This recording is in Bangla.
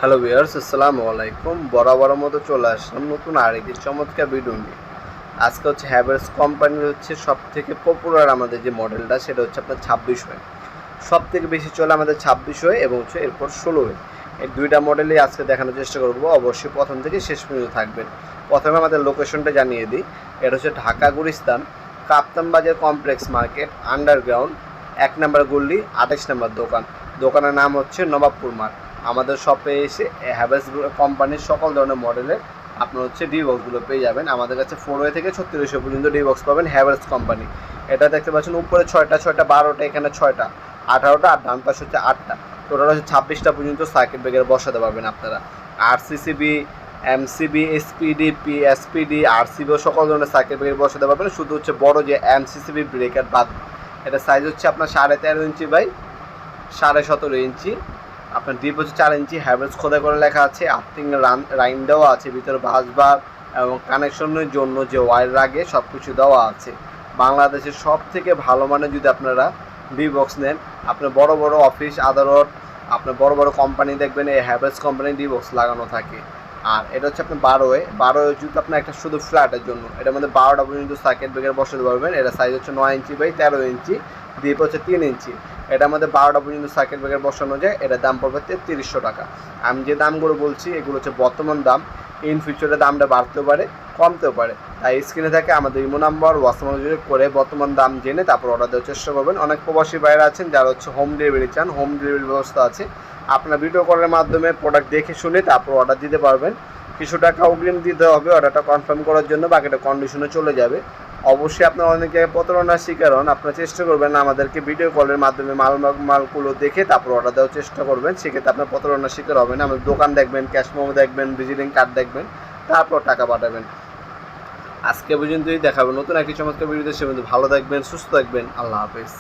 হ্যালো ভিউয়ার্স, আসসালামু আলাইকুম। বরাবরের মতো চলে আসলাম নতুন আরেকটি চমৎকার ভিডিও নিয়ে। আজকে হচ্ছে হ্যাভেলস কোম্পানির হচ্ছে সবথেকে পপুলার আমাদের যে মডেলটা সেটা হচ্ছে আপনার 26 সবথেকে বেশি চলে আমাদের 26 এবং হচ্ছে এরপর 16 এই দুইটা মডেলই আজকে দেখানোর চেষ্টা করব। অবশ্যই প্রথম থেকে শেষ পর্যন্ত থাকবেন। প্রথমে আমাদের লোকেশনটা জানিয়ে দিই। এটা হচ্ছে ঢাকা গুলিস্তান কাপ্তান বাজার কমপ্লেক্স মার্কেট আন্ডারগ্রাউন্ড 1 নম্বর গল্লি 28 নম্বর দোকান। দোকানের নাম হচ্ছে নবাবপুর মার্ট। আমাদের শপে এসে হ্যাভেলস কোম্পানির সকল ধরনের মডেলের আপনার হচ্ছে ডি বক্সগুলো পেয়ে যাবেন। আমাদের কাছে 4 থেকে 36 পর্যন্ত ডি বক্স পাবেন হ্যাভেলস কোম্পানি। এটা দেখতে পাচ্ছেন উপরে 6টা 12টা, এখানে 6টা 18টা, আর ডান পাশে হচ্ছে 8টা। টোটাল হচ্ছে 26টা পর্যন্ত সার্কিট ব্রেকার বসাতে পারবেন আপনারা। RCCB, MCB, SPD, SPD, RCB সকল ধরনের সার্কিট ব্রেকার বসাতে পারবেন। শুধু হচ্ছে বড় যে এমসিসিবি ব্রেকার বাদ। এটা সাইজ হচ্ছে আপনার 13.5 ইঞ্চি বাই 17.5 ইঞ্চি। আপনার ডিপ হচ্ছে 4 ইঞ্চি। হ্যাভেলস খোদাই করে লেখা আছে। আর্থিং রাইন দেওয়া আছে, ভিতরে বাসবার এবং কানেকশনের জন্য যে ওয়্যার লাগে সব কিছু দেওয়া আছে। বাংলাদেশের সব থেকে ভালো মানের যদি আপনারা ডি বক্স নেন, আপনার বড় বড় অফিস আদালত, আপনার বড় বড় কোম্পানি দেখবেন এই হ্যাভেলস কোম্পানির ডি বক্স লাগানো থাকে। আর এটা হচ্ছে আপনার 12 যদি আপনার একটা শুধু ফ্ল্যাটের জন্য, এটার মধ্যে 12টা পর্যন্ত সার্কিট ব্রেকার বসাতে পারবেন। এটা সাইজ হচ্ছে 9 ইঞ্চি বাই 13 ইঞ্চি, ডিপ হচ্ছে 3 ইঞ্চি। এটার মধ্যে 12টা পর্যন্ত সার্কিট ব্রেকার বসানো যায়। এটার দাম পড়বে 3300 টাকা। আমি যে দামগুলো বলছি এগুলো হচ্ছে বর্তমান দাম। ইন ফিউচারে দামটা বাড়তেও পারে, কমতেও পারে। তাই স্ক্রিনে থাকে আমাদের ইমো নাম্বার, হোয়াটসঅ্যাপ করে বর্তমান দাম জেনে তারপর অর্ডার দেওয়ার চেষ্টা করবেন। অনেক প্রবাসী বাইরে আছেন যারা হচ্ছে হোম ডেলিভারি চান, হোম ডেলিভারি ব্যবস্থা আছে। আপনার ভিডিও কলের মাধ্যমে প্রোডাক্ট দেখে শুনে তারপর অর্ডার দিতে পারবেন। কিছু টাকা অগ্রিম দিতে হবে অর্ডারটা কনফার্ম করার জন্য, বাকিটা কন্ডিশনে চলে যাবে। অবশ্যই আপনার অনেক জায়গায় প্রতারণার শিকার হন। আপনারা চেষ্টা করবেন আমাদেরকে ভিডিও কলের মাধ্যমে মালগুলো দেখে তারপর অর্ডার দেওয়ার চেষ্টা করবেন। সেক্ষেত্রে আপনার প্রতারণার শিকার হবেন। আমাদের দোকান দেখবেন, ক্যাশ মেমো দেখবেন, ভিজিটিং কার্ড দেখবেন, তারপর টাকা পাঠাবেন। আজকে পর্যন্তই দেখাবো নতুন একটি চমৎকার ভিডিওতে। সে ভালো থাকবেন, সুস্থ থাকবেন। আল্লাহ হাফেজ।